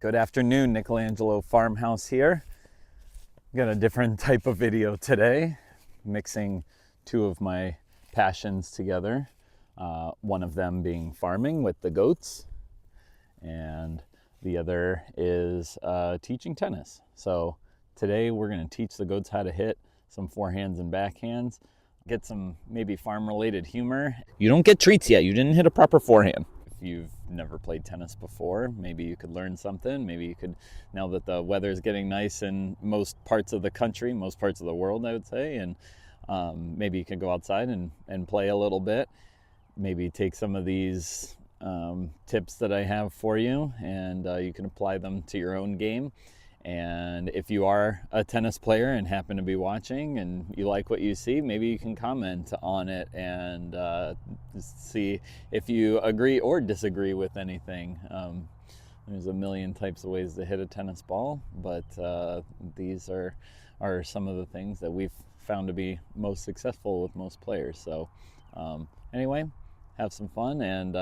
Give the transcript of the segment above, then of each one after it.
Good afternoon, Michelangelo Farmhouse here. Got a different type of video today, mixing two of my passions together. One of them being farming with the goats, and the other is teaching tennis. So today we're going to teach the goats how to hit some forehands and backhands, get some maybe farm-related humor. You don't get treats yet. You didn't hit a proper forehand. If you've never played tennis before, maybe you could learn something. Maybe you could, now that the weather is getting nice in most parts of the country, most parts of the world, I would say, and maybe you could go outside and play a little bit. Maybe take some of these tips that I have for you, and you can apply them to your own game. And if you are a tennis player and happen to be watching and you like what you see, maybe you can comment on it and see if you agree or disagree with anything. There's a million types of ways to hit a tennis ball, but these are some of the things that we've found to be most successful with most players. So anyway, have some fun, and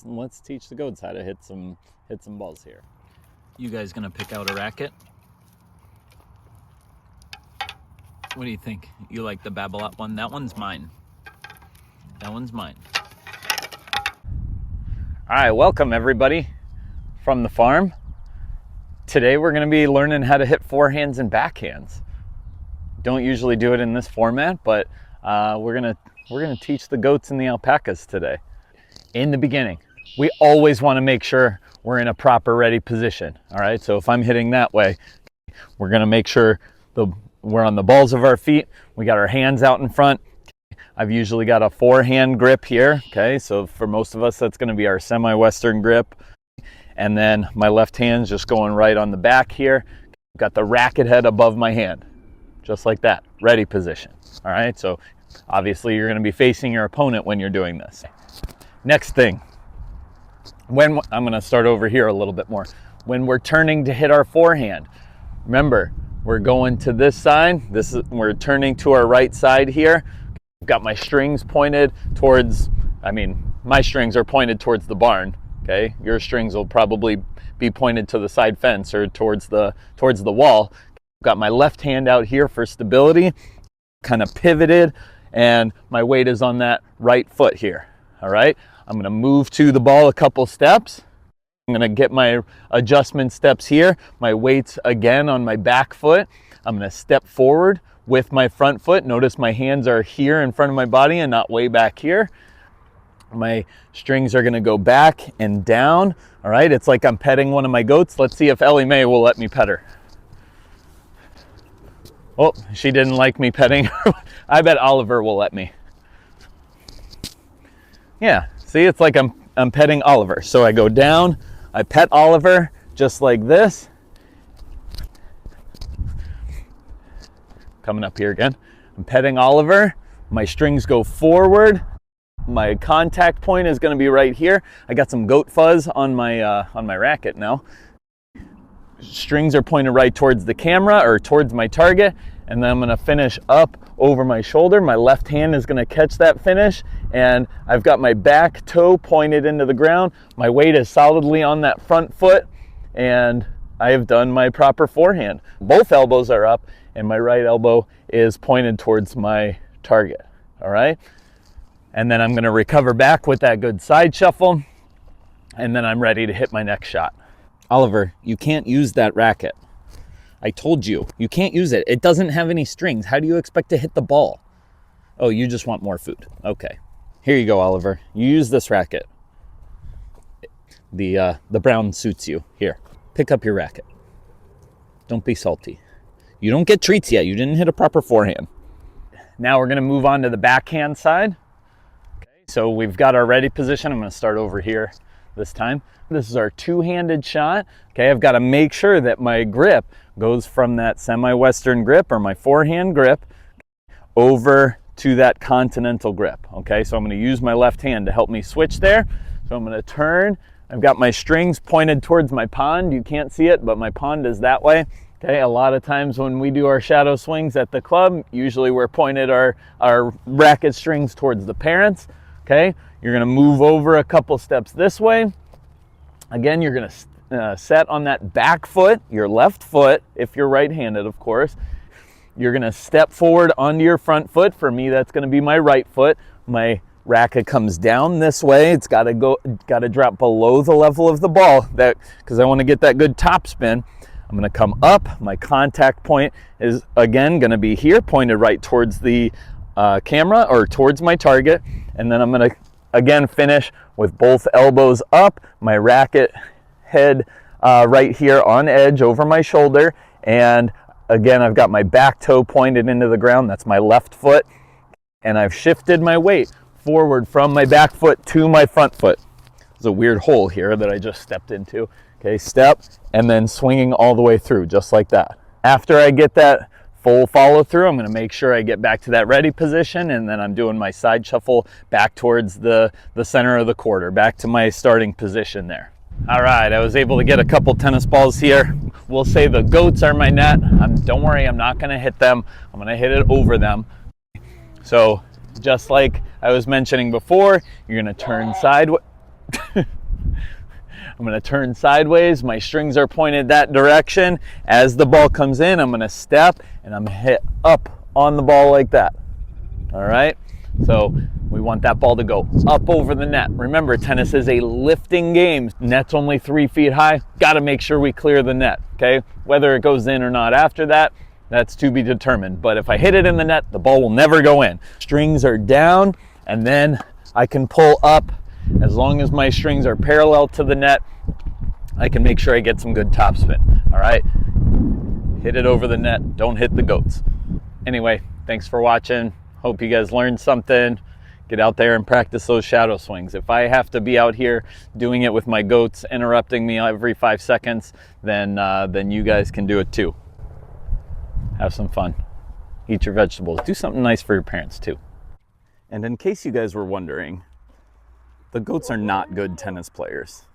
let's teach the goats how to hit some balls here. You guys gonna pick out a racket? What do you think? You like the Babolat one? That one's mine. That one's mine. All right, welcome everybody from the farm. Today we're gonna be learning how to hit forehands and backhands. Don't usually do it in this format, but we're gonna teach the goats and the alpacas today. In the beginning, we always want to make sure we're in a proper ready position. All right, so if I'm hitting that way, we're going to make sure we're on the balls of our feet. We got our hands out in front. I've usually got a forehand grip here. Okay, so for most of us, that's going to be our semi-western grip. And then my left hand's just going right on the back here. Got the racket head above my hand, just like that, ready position. All right, so obviously you're going to be facing your opponent when you're doing this. Next thing, I'm going to start over here a little bit more. When we're turning to hit our forehand, remember, we're going to this side. We're turning to our right side here. I've got my strings pointed towards, my strings are pointed towards the barn. Okay, your strings will probably be pointed to the side fence or towards the wall. I've got my left hand out here for stability, kind of pivoted, and my weight is on that right foot here. All right, I'm going to move to the ball a couple steps. I'm going to get my adjustment steps here. My weight's again on my back foot. I'm going to step forward with my front foot. Notice my hands are here in front of my body and not way back here. My strings are going to go back and down. All right, it's like I'm petting one of my goats. Let's see if Ellie Mae will let me pet her. Oh, she didn't like me petting her. I bet Oliver will let me. Yeah, see, it's like I'm petting Oliver. So I go down, I pet Oliver just like this. Coming up here again. I'm petting Oliver. My strings go forward. My contact point is going to be right here. I got some goat fuzz on my racket now. Strings are pointed right towards the camera or towards my target, and then I'm going to finish up over my shoulder. My left hand is going to catch that finish, and I've got my back toe pointed into the ground. My weight is solidly on that front foot, and I have done my proper forehand. Both elbows are up, and my right elbow is pointed towards my target. All right, and then I'm going to recover back with that good side shuffle, and then I'm ready to hit my next shot. Oliver, you can't use that racket. I told you, you can't use it. It doesn't have any strings. How do you expect to hit the ball? Oh, you just want more food. Okay. Here you go, Oliver. You use this racket. The brown suits you. Here, pick up your racket. Don't be salty. You don't get treats yet. You didn't hit a proper forehand. Now we're going to move on to the backhand side. Okay, so we've got our ready position. I'm going to start over here this time. This is our two-handed shot. Okay, I've got to make sure that my grip goes from that semi-western grip or my forehand grip over to that continental grip. Okay, so I'm going to use my left hand to help me switch there. So I'm going to turn. I've got my strings pointed towards my pond. You can't see it, but my pond is that way. Okay, a lot of times when we do our shadow swings at the club, usually we're pointed our racket strings towards the parents. Okay, you're going to move over a couple steps this way. Again, you're going to set on that back foot, your left foot, if you're right-handed, of course. You're gonna step forward onto your front foot. For me, that's gonna be my right foot. My racket comes down this way. It's gotta drop below the level of the ball, because I wanna get that good top spin. I'm gonna come up. My contact point is, again, gonna be here, pointed right towards the camera or towards my target. And then I'm gonna, again, finish with both elbows up, my racket head right here on edge over my shoulder. And again, I've got my back toe pointed into the ground. That's my left foot. And I've shifted my weight forward from my back foot to my front foot. There's a weird hole here that I just stepped into. Okay, step, and then swinging all the way through, just like that. After I get that full follow through, I'm gonna make sure I get back to that ready position, and then I'm doing my side shuffle back towards the center of the court, or back to my starting position there. All right, I was able to get a couple tennis balls here. We'll say the goats are my net. Don't worry, I'm not gonna hit them. I'm gonna hit it over them. So just like I was mentioning before, you're gonna turn sideways. I'm gonna turn sideways. My strings are pointed that direction. As the ball comes in, I'm gonna step and I'm gonna hit up on the ball like that. All right? So we want that ball to go up over the net. Remember, tennis is a lifting game. Net's only 3 feet high. Gotta make sure we clear the net, okay? Whether it goes in or not after that, that's to be determined. But if I hit it in the net, the ball will never go in. Strings are down, and then I can pull up. As long as my strings are parallel to the net, I can make sure I get some good topspin. All right, hit it over the net, don't hit the goats. Anyway, thanks for watching. Hope you guys learned something. Get out there and practice those shadow swings. If I have to be out here doing it with my goats interrupting me every 5 seconds, then you guys can do it too. Have some fun. Eat your vegetables. Do something nice for your parents too. And in case you guys were wondering, the goats are not good tennis players.